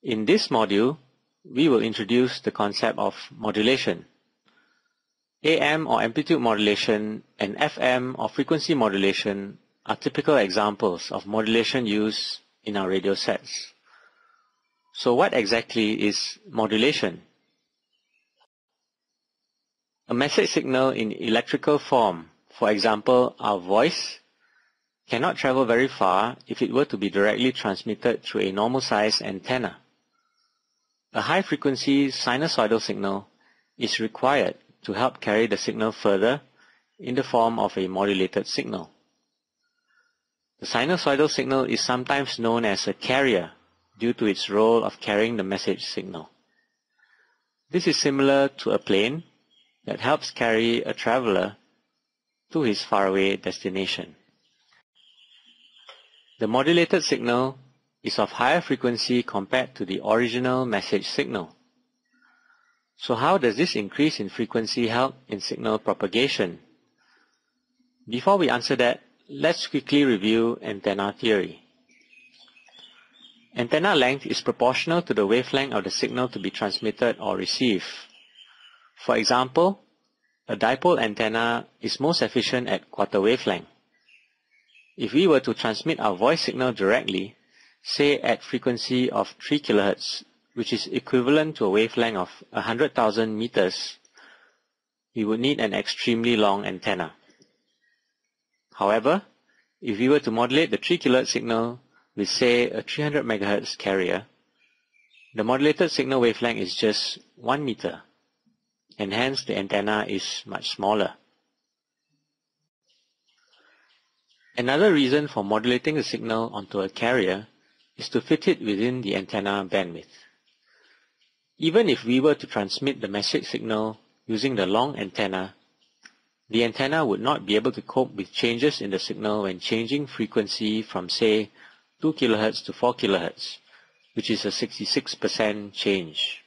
In this module, we will introduce the concept of modulation. AM or amplitude modulation and FM or frequency modulation are typical examples of modulation used in our radio sets. So what exactly is modulation? A message signal in electrical form, for example our voice, cannot travel very far if it were to be directly transmitted through a normal size antenna. A high frequency sinusoidal signal is required to help carry the signal further in the form of a modulated signal. The sinusoidal signal is sometimes known as a carrier due to its role of carrying the message signal. This is similar to a plane that helps carry a traveler to his faraway destination. The modulated signal is of higher frequency compared to the original message signal. So how does this increase in frequency help in signal propagation? Before we answer that, let's quickly review antenna theory. Antenna length is proportional to the wavelength of the signal to be transmitted or received. For example, a dipole antenna is most efficient at quarter wavelength. If we were to transmit our voice signal directly, say at frequency of 3 kHz, which is equivalent to a wavelength of 100,000 meters, we would need an extremely long antenna. However, if we were to modulate the 3 kHz signal with say a 300 MHz carrier, the modulated signal wavelength is just 1 meter, and hence the antenna is much smaller. Another reason for modulating the signal onto a carrier is to fit it within the antenna bandwidth. Even if we were to transmit the message signal using the long antenna, the antenna would not be able to cope with changes in the signal when changing frequency from say 2 kHz to 4 kHz, which is a 66% change.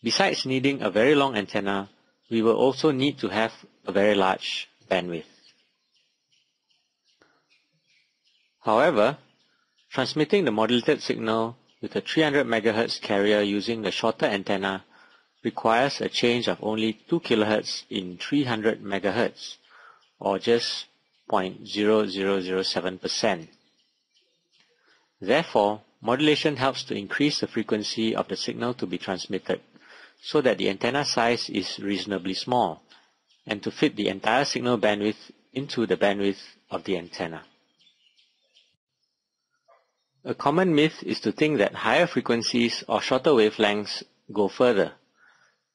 Besides needing a very long antenna, we will also need to have a very large bandwidth. However, transmitting the modulated signal with a 300 MHz carrier using the shorter antenna requires a change of only 2 kHz in 300 MHz, or just 0.0007%. Therefore, modulation helps to increase the frequency of the signal to be transmitted so that the antenna size is reasonably small and to fit the entire signal bandwidth into the bandwidth of the antenna. A common myth is to think that higher frequencies or shorter wavelengths go further.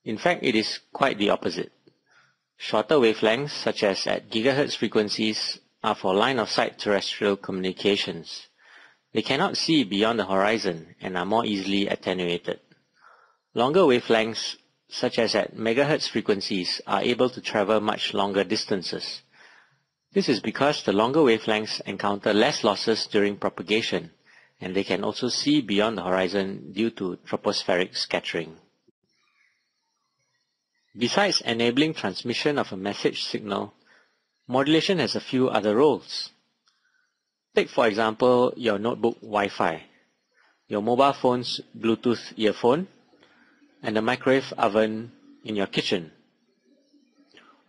In fact, it is quite the opposite. Shorter wavelengths, such as at gigahertz frequencies, are for line-of-sight terrestrial communications. They cannot see beyond the horizon and are more easily attenuated. Longer wavelengths, such as at megahertz frequencies, are able to travel much longer distances. This is because the longer wavelengths encounter less losses during propagation, and they can also see beyond the horizon due to tropospheric scattering. Besides enabling transmission of a message signal, modulation has a few other roles. Take for example your notebook Wi-Fi, your mobile phone's Bluetooth earphone, and the microwave oven in your kitchen.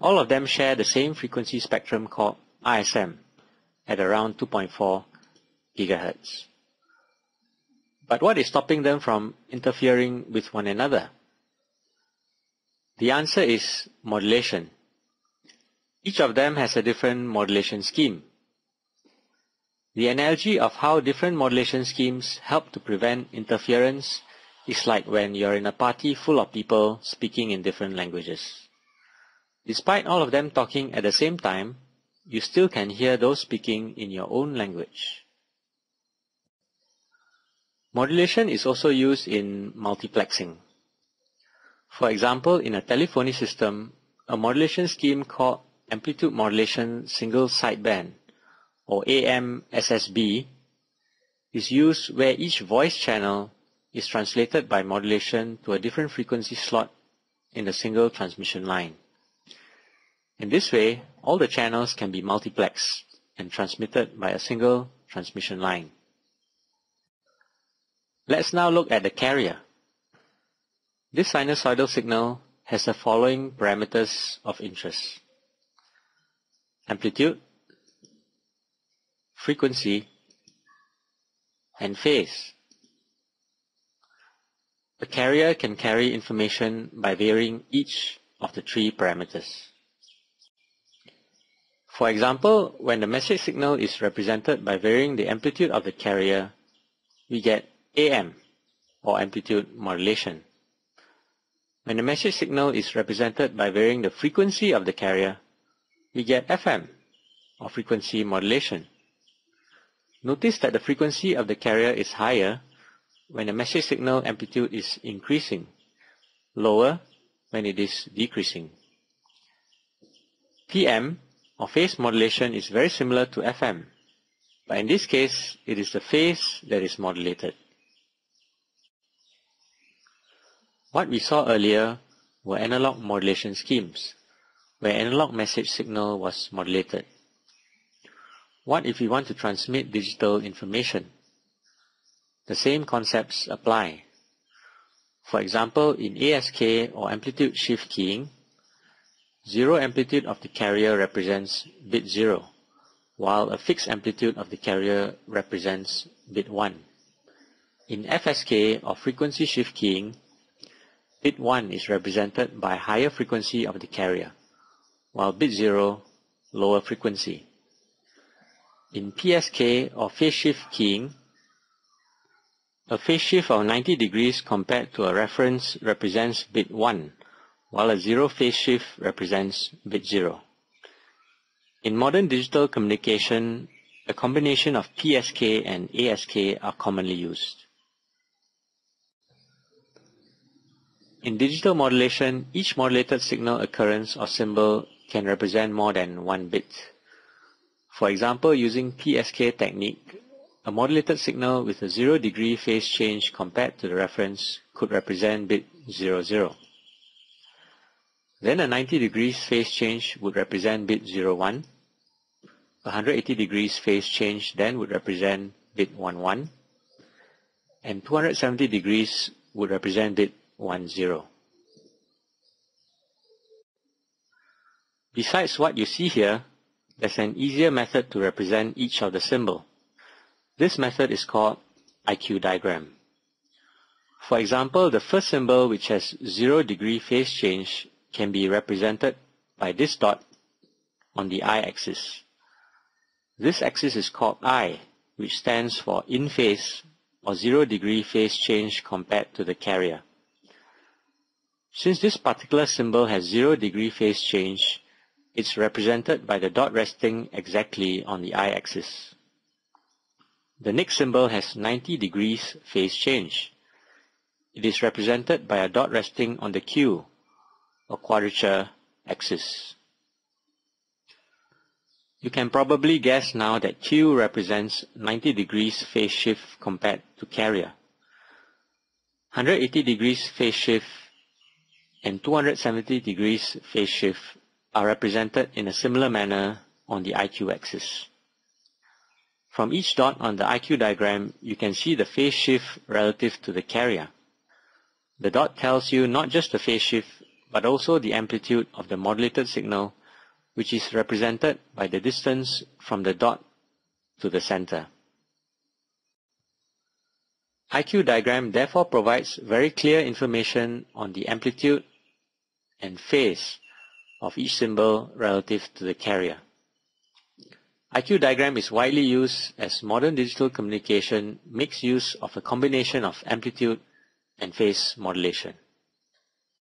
All of them share the same frequency spectrum called ISM at around 2.4 GHz. But what is stopping them from interfering with one another? The answer is modulation. Each of them has a different modulation scheme. The analogy of how different modulation schemes help to prevent interference is like when you're in a party full of people speaking in different languages. Despite all of them talking at the same time, you still can hear those speaking in your own language. Modulation is also used in multiplexing. For example, in a telephony system, a modulation scheme called amplitude modulation single sideband, or AMSSB, is used where each voice channel is translated by modulation to a different frequency slot in a single transmission line. In this way, all the channels can be multiplexed and transmitted by a single transmission line. Let's now look at the carrier. This sinusoidal signal has the following parameters of interest: amplitude, frequency, and phase. The carrier can carry information by varying each of the three parameters. For example, when the message signal is represented by varying the amplitude of the carrier, we get AM, or amplitude modulation. When the message signal is represented by varying the frequency of the carrier, we get FM, or frequency modulation. Notice that the frequency of the carrier is higher when the message signal amplitude is increasing, lower when it is decreasing. PM, or phase modulation, is very similar to FM, but in this case, it is the phase that is modulated. What we saw earlier were analog modulation schemes, where analog message signal was modulated. What if we want to transmit digital information? The same concepts apply. For example, in ASK or amplitude shift keying, zero amplitude of the carrier represents bit 0, while a fixed amplitude of the carrier represents bit 1. In FSK or frequency shift keying, bit 1 is represented by higher frequency of the carrier, while bit 0, lower frequency. In PSK or phase shift keying, a phase shift of 90 degrees compared to a reference represents bit 1, while a zero phase shift represents bit 0. In modern digital communication, a combination of PSK and ASK are commonly used. In digital modulation, each modulated signal occurrence or symbol can represent more than one bit. For example, using PSK technique, a modulated signal with a 0 degree phase change compared to the reference could represent bit 00. Then a 90 degrees phase change would represent bit 01. A 180 degrees phase change then would represent bit 11. And 270 degrees would represent bit 10. Besides what you see here, there's an easier method to represent each of the symbol. This method is called IQ diagram. For example, the first symbol, which has 0 degree phase change, can be represented by this dot on the I-axis. This axis is called I, which stands for in phase or 0 degree phase change compared to the carrier. Since this particular symbol has 0 degree phase change, it's represented by the dot resting exactly on the I-axis. The next symbol has 90 degrees phase change. It is represented by a dot resting on the Q, or quadrature, axis. You can probably guess now that Q represents 90 degrees phase shift compared to carrier. 180 degrees phase shift and 270 degrees phase shift are represented in a similar manner on the IQ axis. From each dot on the IQ diagram, you can see the phase shift relative to the carrier. The dot tells you not just the phase shift, but also the amplitude of the modulated signal, which is represented by the distance from the dot to the center. IQ diagram therefore provides very clear information on the amplitude and phase of each symbol relative to the carrier. IQ diagram is widely used as modern digital communication makes use of a combination of amplitude and phase modulation.